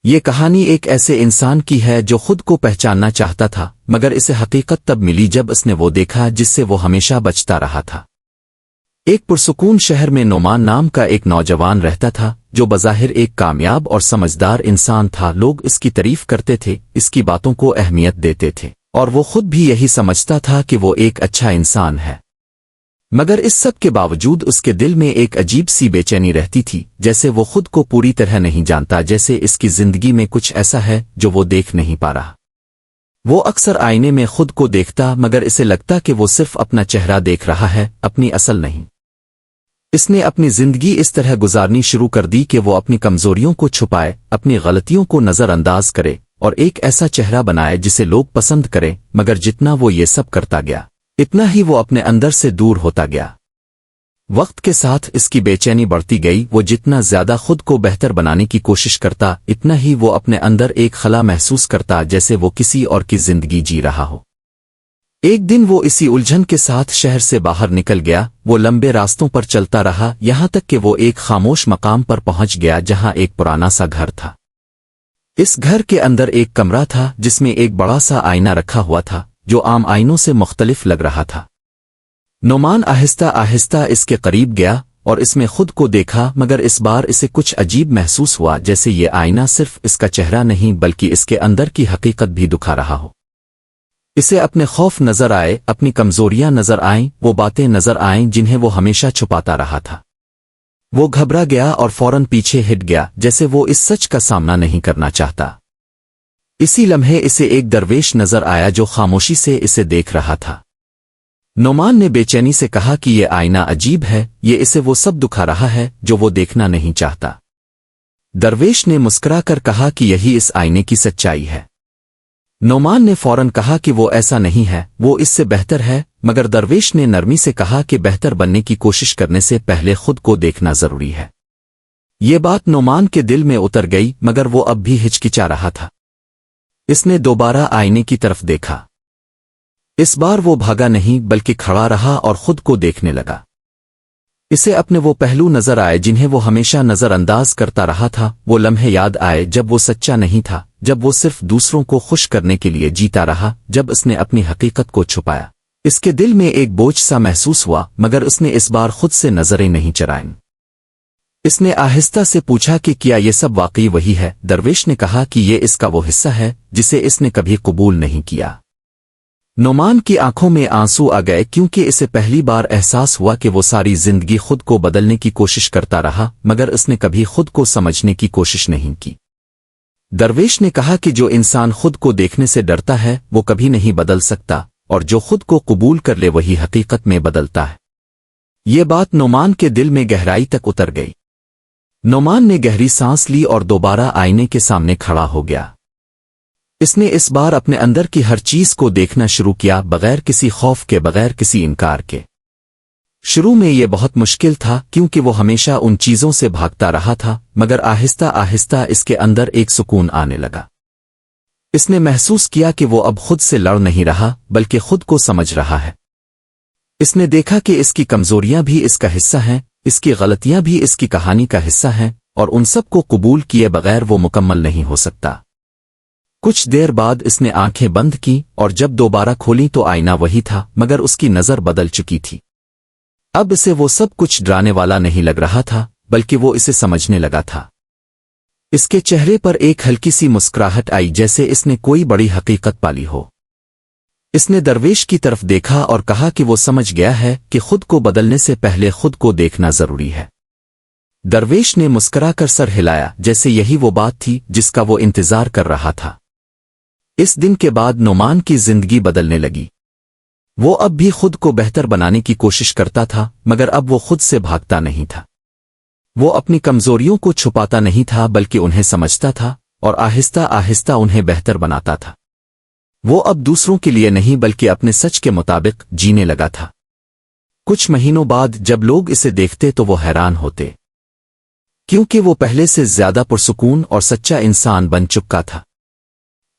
یہ کہانی ایک ایسے انسان کی ہے جو خود کو پہچاننا چاہتا تھا، مگر اسے حقیقت تب ملی جب اس نے وہ دیکھا جس سے وہ ہمیشہ بچتا رہا تھا۔ ایک پرسکون شہر میں نعمان نام کا ایک نوجوان رہتا تھا جو بظاہر ایک کامیاب اور سمجھدار انسان تھا۔ لوگ اس کی تعریف کرتے تھے، اس کی باتوں کو اہمیت دیتے تھے، اور وہ خود بھی یہی سمجھتا تھا کہ وہ ایک اچھا انسان ہے۔ مگر اس سب کے باوجود اس کے دل میں ایک عجیب سی بے چینی رہتی تھی، جیسے وہ خود کو پوری طرح نہیں جانتا، جیسے اس کی زندگی میں کچھ ایسا ہے جو وہ دیکھ نہیں پا رہا۔ وہ اکثر آئینے میں خود کو دیکھتا، مگر اسے لگتا کہ وہ صرف اپنا چہرہ دیکھ رہا ہے، اپنی اصل نہیں۔ اس نے اپنی زندگی اس طرح گزارنی شروع کر دی کہ وہ اپنی کمزوریوں کو چھپائے، اپنی غلطیوں کو نظر انداز کرے، اور ایک ایسا چہرہ بنائے جسے لوگ پسند کریں۔ مگر جتنا وہ یہ سب کرتا گیا، اتنا ہی وہ اپنے اندر سے دور ہوتا گیا۔ وقت کے ساتھ اس کی بے چینی بڑھتی گئی۔ وہ جتنا زیادہ خود کو بہتر بنانے کی کوشش کرتا، اتنا ہی وہ اپنے اندر ایک خلا محسوس کرتا، جیسے وہ کسی اور کی زندگی جی رہا ہو۔ ایک دن وہ اسی الجھن کے ساتھ شہر سے باہر نکل گیا۔ وہ لمبے راستوں پر چلتا رہا، یہاں تک کہ وہ ایک خاموش مقام پر پہنچ گیا جہاں ایک پرانا سا گھر تھا۔ اس گھر کے اندر ایک کمرہ تھا جس میں ایک بڑا سا آئینہ رکھا ہوا تھا جو عام آئینوں سے مختلف لگ رہا تھا۔ نعمان آہستہ آہستہ اس کے قریب گیا اور اس میں خود کو دیکھا، مگر اس بار اسے کچھ عجیب محسوس ہوا، جیسے یہ آئینہ صرف اس کا چہرہ نہیں بلکہ اس کے اندر کی حقیقت بھی دکھا رہا ہو۔ اسے اپنے خوف نظر آئے، اپنی کمزوریاں نظر آئیں، وہ باتیں نظر آئیں جنہیں وہ ہمیشہ چھپاتا رہا تھا۔ وہ گھبرا گیا اور فوراً پیچھے ہٹ گیا، جیسے وہ اس سچ کا سامنا نہیں کرنا چاہتا۔ اسی لمحے اسے ایک درویش نظر آیا جو خاموشی سے اسے دیکھ رہا تھا۔ نعمان نے بے چینی سے کہا کہ یہ آئینہ عجیب ہے، یہ اسے وہ سب دکھا رہا ہے جو وہ دیکھنا نہیں چاہتا۔ درویش نے مسکرا کر کہا کہ یہی اس آئینے کی سچائی ہے۔ نعمان نے فوراً کہا کہ وہ ایسا نہیں ہے، وہ اس سے بہتر ہے، مگر درویش نے نرمی سے کہا کہ بہتر بننے کی کوشش کرنے سے پہلے خود کو دیکھنا ضروری ہے۔ یہ بات نعمان کے دل میں اتر گئی، مگر وہ اب بھی ہچکچا رہا تھا۔ اس نے دوبارہ آئینے کی طرف دیکھا۔ اس بار وہ بھاگا نہیں بلکہ کھڑا رہا اور خود کو دیکھنے لگا۔ اسے اپنے وہ پہلو نظر آئے جنہیں وہ ہمیشہ نظر انداز کرتا رہا تھا۔ وہ لمحے یاد آئے جب وہ سچا نہیں تھا، جب وہ صرف دوسروں کو خوش کرنے کے لیے جیتا رہا، جب اس نے اپنی حقیقت کو چھپایا۔ اس کے دل میں ایک بوجھ سا محسوس ہوا، مگر اس نے اس بار خود سے نظریں نہیں چرائیں۔ اس نے آہستہ سے پوچھا کہ کیا یہ سب واقعی وہی ہے؟ درویش نے کہا کہ یہ اس کا وہ حصہ ہے جسے اس نے کبھی قبول نہیں کیا۔ نعمان کی آنکھوں میں آنسو آ گئے، کیونکہ اسے پہلی بار احساس ہوا کہ وہ ساری زندگی خود کو بدلنے کی کوشش کرتا رہا، مگر اس نے کبھی خود کو سمجھنے کی کوشش نہیں کی۔ درویش نے کہا کہ جو انسان خود کو دیکھنے سے ڈرتا ہے وہ کبھی نہیں بدل سکتا، اور جو خود کو قبول کر لے وہی حقیقت میں بدلتا ہے۔ یہ بات نعمان کے دل میں گہرائی تک اتر گئی۔ نعمان نے گہری سانس لی اور دوبارہ آئینے کے سامنے کھڑا ہو گیا۔ اس نے اس بار اپنے اندر کی ہر چیز کو دیکھنا شروع کیا، بغیر کسی خوف کے، بغیر کسی انکار کے۔ شروع میں یہ بہت مشکل تھا، کیونکہ وہ ہمیشہ ان چیزوں سے بھاگتا رہا تھا، مگر آہستہ آہستہ اس کے اندر ایک سکون آنے لگا۔ اس نے محسوس کیا کہ وہ اب خود سے لڑ نہیں رہا بلکہ خود کو سمجھ رہا ہے۔ اس نے دیکھا کہ اس کی کمزوریاں بھی اس کا حصہ ہیں، اس کی غلطیاں بھی اس کی کہانی کا حصہ ہیں، اور ان سب کو قبول کیے بغیر وہ مکمل نہیں ہو سکتا۔ کچھ دیر بعد اس نے آنکھیں بند کی، اور جب دوبارہ کھولیں تو آئینہ وہی تھا، مگر اس کی نظر بدل چکی تھی۔ اب اسے وہ سب کچھ ڈرانے والا نہیں لگ رہا تھا، بلکہ وہ اسے سمجھنے لگا تھا۔ اس کے چہرے پر ایک ہلکی سی مسکراہٹ آئی، جیسے اس نے کوئی بڑی حقیقت پالی ہو۔ اس نے درویش کی طرف دیکھا اور کہا کہ وہ سمجھ گیا ہے کہ خود کو بدلنے سے پہلے خود کو دیکھنا ضروری ہے۔ درویش نے مسکرا کر سر ہلایا، جیسے یہی وہ بات تھی جس کا وہ انتظار کر رہا تھا۔ اس دن کے بعد نعمان کی زندگی بدلنے لگی۔ وہ اب بھی خود کو بہتر بنانے کی کوشش کرتا تھا، مگر اب وہ خود سے بھاگتا نہیں تھا۔ وہ اپنی کمزوریوں کو چھپاتا نہیں تھا بلکہ انہیں سمجھتا تھا، اور آہستہ آہستہ انہیں بہتر بناتا تھا۔ وہ اب دوسروں کے لیے نہیں بلکہ اپنے سچ کے مطابق جینے لگا تھا۔ کچھ مہینوں بعد جب لوگ اسے دیکھتے تو وہ حیران ہوتے، کیونکہ وہ پہلے سے زیادہ پرسکون اور سچا انسان بن چکا تھا۔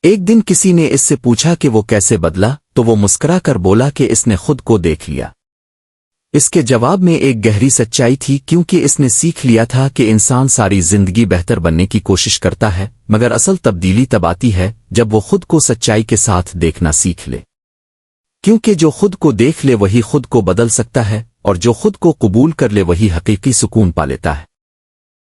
ایک دن کسی نے اس سے پوچھا کہ وہ کیسے بدلا، تو وہ مسکرا کر بولا کہ اس نے خود کو دیکھ لیا۔ اس کے جواب میں ایک گہری سچائی تھی، کیونکہ اس نے سیکھ لیا تھا کہ انسان ساری زندگی بہتر بننے کی کوشش کرتا ہے، مگر اصل تبدیلی تب آتی ہے جب وہ خود کو سچائی کے ساتھ دیکھنا سیکھ لے، کیونکہ جو خود کو دیکھ لے وہی خود کو بدل سکتا ہے، اور جو خود کو قبول کر لے وہی حقیقی سکون پا لیتا ہے۔